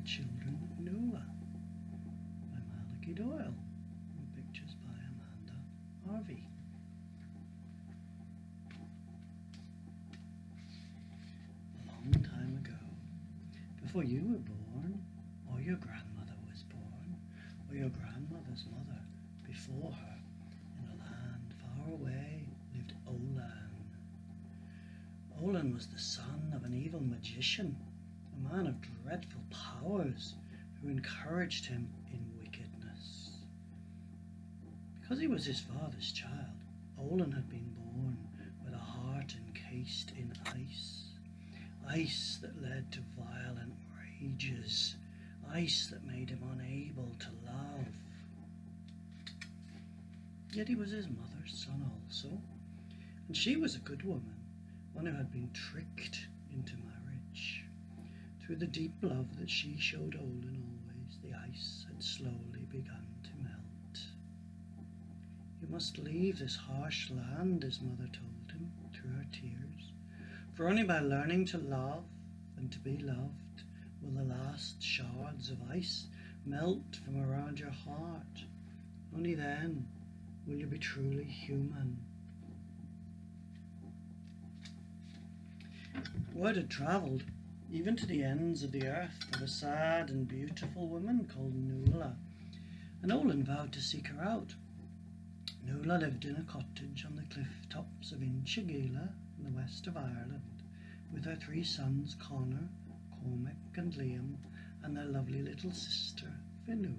The Children of Nuala by Malachy Doyle, and pictures by Amanda Harvey. A long time ago, before you were born, or your grandmother was born, or your grandmother's mother before her, in a land far away lived Olin. Olin was the son of an evil magician, a man of dreadful powers, who encouraged him in wickedness. Because he was his father's child, Olin had been born with a heart encased in ice that led to violent rages, ice that made him unable to love. Yet he was his mother's son also, and she was a good woman, one who had been tricked into marriage. Through the deep love that she showed Olin always, the ice had slowly begun to melt. You must leave this harsh land, his mother told him through her tears, for only by learning to love and to be loved will the last shards of ice melt from around your heart. Only then will you be truly human. Word had travelled even to the ends of the earth of a sad and beautiful woman called Nuala, and Olin vowed to seek her out. Nuala lived in a cottage on the cliff tops of Inchigeela in the west of Ireland, with her 3 sons Connor, Cormac and Liam, and their lovely little sister Fionnuala.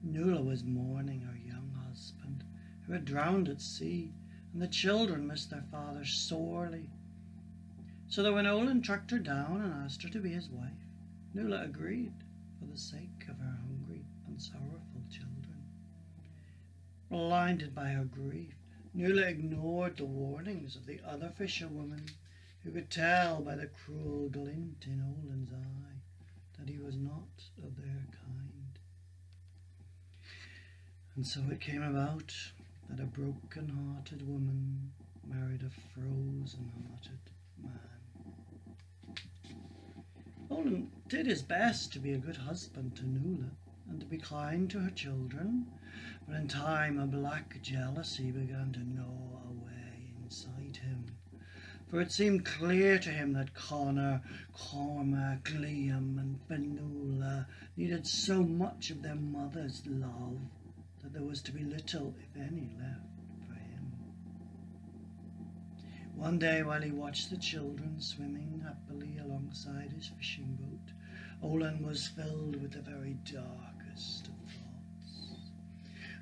Nuala was mourning her young husband, who had drowned at sea, and the children missed their father sorely. So that when Olin tracked her down and asked her to be his wife, Nuala agreed for the sake of her hungry and sorrowful children. Blinded by her grief, Nuala ignored the warnings of the other fisherwomen, who could tell by the cruel glint in Olin's eye that he was not of their kind. And so it came about that a broken-hearted woman married a frozen-hearted man. Olin did his best to be a good husband to Nuala and to be kind to her children, but in time a black jealousy began to gnaw away inside him, for it seemed clear to him that Connor, Cormac, Liam and Fionnuala needed so much of their mother's love that there was to be little, if any, left for him. One day, while he watched the children swimming happily alongside his fishing boat, Olin was filled with the very darkest of thoughts.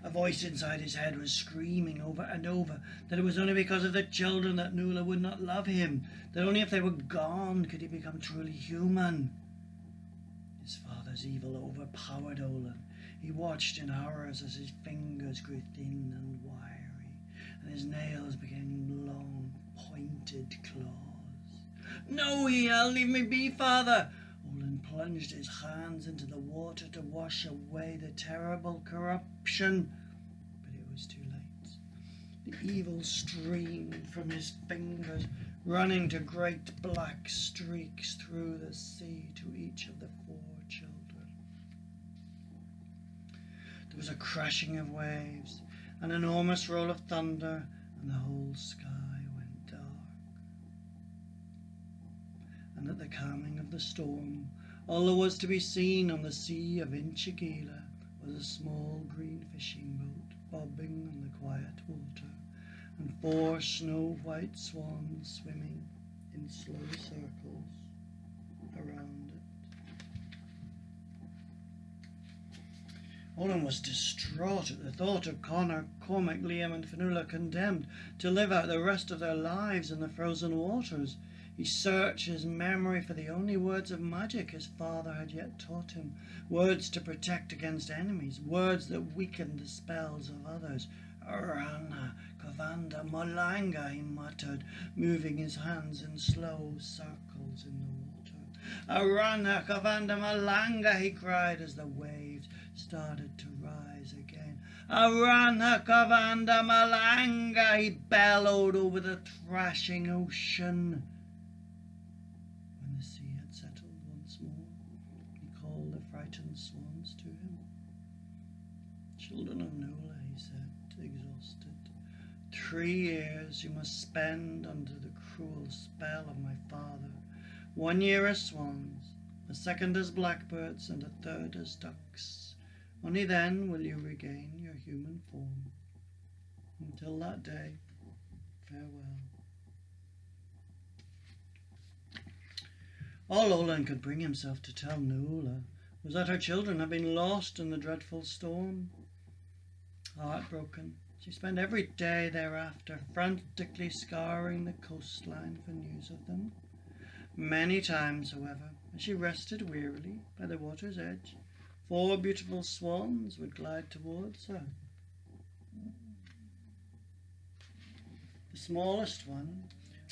A voice inside his head was screaming over and over that it was only because of the children that Nuala would not love him, that only if they were gone could he become truly human. His father's evil overpowered Olin. He watched in horrors as his fingers grew thin and wiry, and his nails became long, pointed claws. "No," he yelled, "leave me be, father!" Olin plunged his hands into the water to wash away the terrible corruption, but it was too late. The evil streamed from his fingers, running to great black streaks through the sea to each of the 4 children. There was a crashing of waves, an enormous roll of thunder, and the whole sky went dark. And at the calming of the storm, all that was to be seen on the sea of Inchigeela was a small green fishing boat bobbing on the quiet water, and 4 snow-white swans swimming in slow circles around it. Olin was distraught at the thought of Connor, Cormac, Liam and Fionnuala condemned to live out the rest of their lives in the frozen waters. He searched his memory for the only words of magic his father had yet taught him, words to protect against enemies, words that weakened the spells of others. "Arana, Kavanda, Malanga," he muttered, moving his hands in slow circles in the water. "Arana, Kavanda, Malanga," he cried as the waves started to rise again. "Arana, Kavanda, Malanga," he bellowed over the thrashing ocean. When the sea had settled once more, frightened swans to him. "Children of Nuala," he said, exhausted, 3 years you must spend under the cruel spell of my father. 1 year as swans, a second as blackbirds, and a third as ducks. Only then will you regain your human form. Until that day, farewell." All Olin could bring himself to tell Nuala was that her children had been lost in the dreadful storm. Heartbroken, she spent every day thereafter frantically scouring the coastline for news of them. Many times, however, as she rested wearily by the water's edge, 4 beautiful swans would glide towards her. The smallest one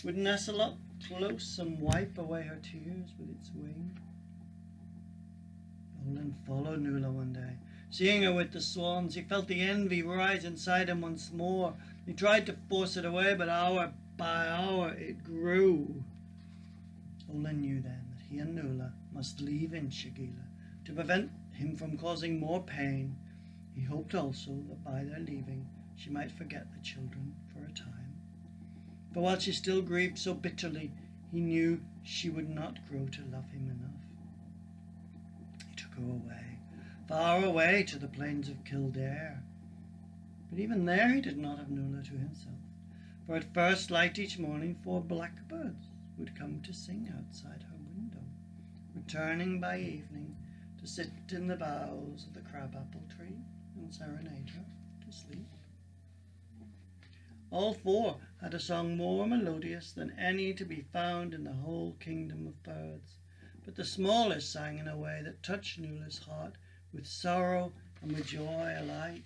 would nestle up close and wipe away her tears with its wing. Olin followed Nuala one day. Seeing her with the swans, he felt the envy rise inside him once more. He tried to force it away, but hour by hour it grew. Olin knew then that he and Nuala must leave Inchigeela to prevent him from causing more pain. He hoped also that by their leaving she might forget the children for a time. For while she still grieved so bitterly, he knew she would not grow to love him enough. He took her away, far away to the plains of Kildare. But even there he did not have Nuala to himself, for at first light each morning 4 blackbirds would come to sing outside her window, returning by evening to sit in the boughs of the crabapple tree and serenade her to sleep. All 4 had a song more melodious than any to be found in the whole kingdom of birds, but the smallest sang in a way that touched Nuala's heart with sorrow and with joy alike.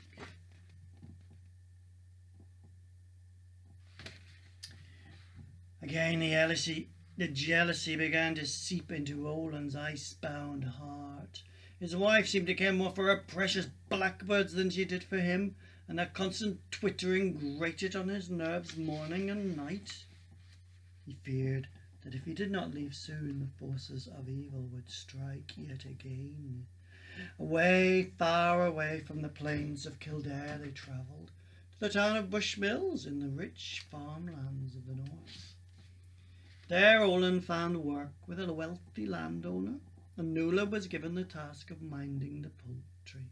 Again the jealousy began to seep into Olin's ice-bound heart. His wife seemed to care more for her precious blackbirds than she did for him, and that constant twittering grated on his nerves morning and night. He feared that if he did not leave soon, the forces of evil would strike yet again. Away, far away from the plains of Kildare they travelled, to the town of Bushmills in the rich farmlands of the north. There Olin found work with a wealthy landowner, and Nuala was given the task of minding the poultry.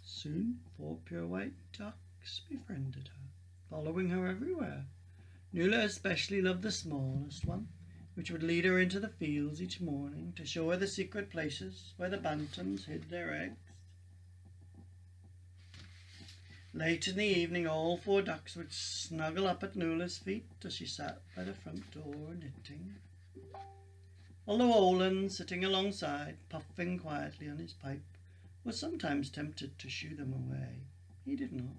Soon 4 pure white ducks befriended her, following her everywhere. Nuala especially loved the smallest one, which would lead her into the fields each morning to show her the secret places where the bantams hid their eggs. Late in the evening all 4 ducks would snuggle up at Nuala's feet as she sat by the front door knitting. Although Olin, sitting alongside, puffing quietly on his pipe, was sometimes tempted to shoo them away, he did not,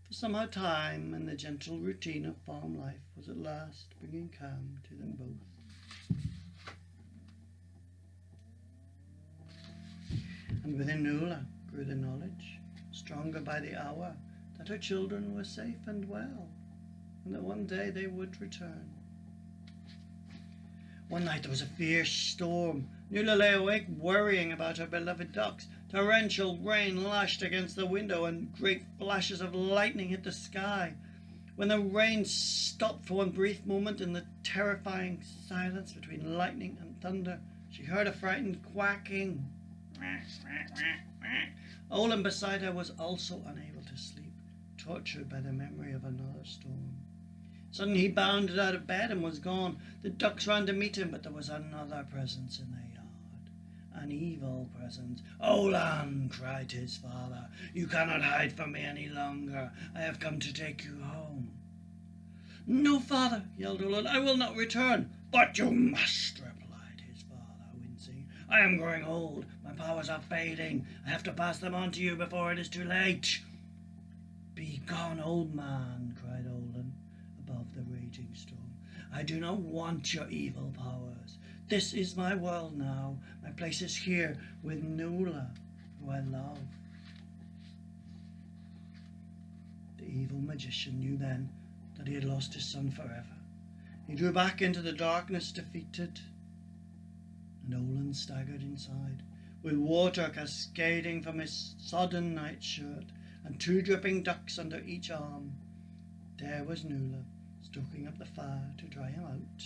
for somehow time and the gentle routine of farm life was at last bringing calm to them both. And within Nuala grew the knowledge, stronger by the hour, that her children were safe and well, and that one day they would return. One night there was a fierce storm. Nuala lay awake worrying about her beloved ducks. Torrential rain lashed against the window and great flashes of lightning hit the sky. When the rain stopped for one brief moment in the terrifying silence between lightning and thunder, she heard a frightened quacking. Olin beside her was also unable to sleep, tortured by the memory of another storm. Suddenly he bounded out of bed and was gone. The ducks ran to meet him, but there was another presence in the yard. An evil presence. "Olin," cried his father, "you cannot hide from me any longer. I have come to take you home." "No, father," yelled Olin, "I will not return." "But you must," replied his father, wincing. "I am growing old. My powers are fading. I have to pass them on to you before it is too late." "Be gone, old man," cried Olin above the raging storm. "I do not want your evil powers. This is my world now. My place is here with Nuala, who I love." The evil magician knew then that he had lost his son forever. He drew back into the darkness defeated and Olin staggered inside, with water cascading from his sodden nightshirt and 2 dripping ducks under each arm. There was Nuala, stoking up the fire to dry him out.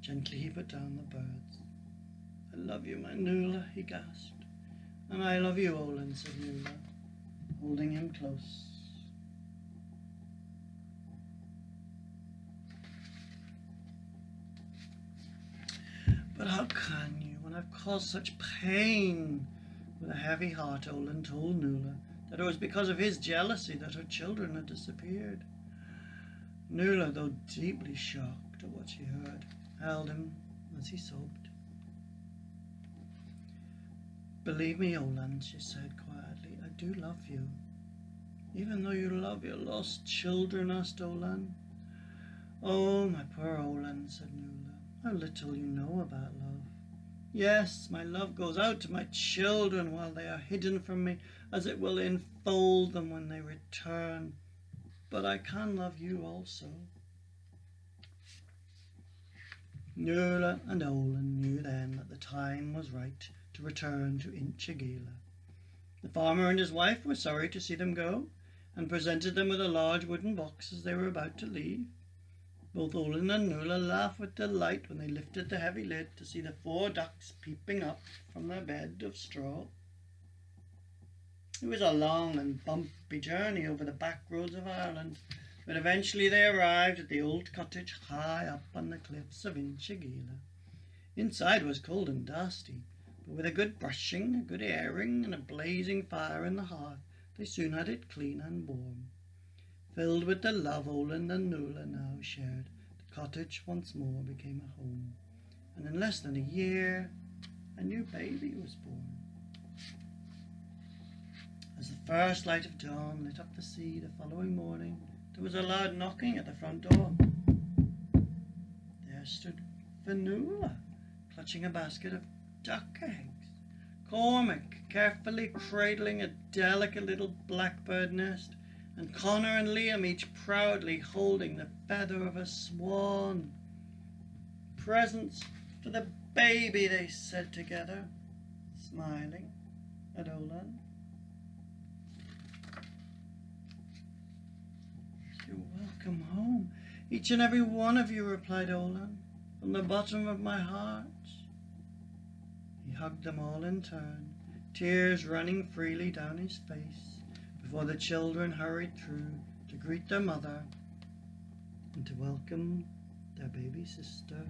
Gently he put down the birds. "I love you, my Nuala," he gasped. "And I love you, Olin," said Nuala, holding him close. "But how can you, when I've caused such pain?" With a heavy heart, Olin told Nuala that it was because of his jealousy that her children had disappeared. Nuala, though deeply shocked at what she heard, held him as he sobbed. "Believe me, Olin," she said quietly, "I do love you." "Even though you love your lost children?" asked Olin. "Oh, my poor Olin," said Nuala, "how little you know about love. Yes, my love goes out to my children while they are hidden from me, as it will enfold them when they return. But I can love you also." Nuala and Olin knew then that the time was right to return to Inchigeela. The farmer and his wife were sorry to see them go, and presented them with a large wooden box as they were about to leave. Both Olin and Nuala laughed with delight when they lifted the heavy lid to see the 4 ducks peeping up from their bed of straw. It was a long and bumpy journey over the back roads of Ireland, but eventually they arrived at the old cottage high up on the cliffs of Inchigeela. Inside was cold and dusty, but with a good brushing, a good airing, and a blazing fire in the hearth, they soon had it clean and warm. Filled with the love Olin and Nuala now shared, the cottage once more became a home, and in less than a year, a new baby was born. As the first light of dawn lit up the sea the following morning, there was a loud knocking at the front door. There stood Nuala, clutching a basket of duck eggs. Cormac carefully cradling a delicate little blackbird nest, and Connor and Liam each proudly holding the feather of a swan. "Presents for the baby," they said together, smiling at Olin. "You're welcome home, each and every one of you," replied Olin, "from the bottom of my heart." He hugged them all in turn, tears running freely down his face, before the children hurried through to greet their mother and to welcome their baby sister.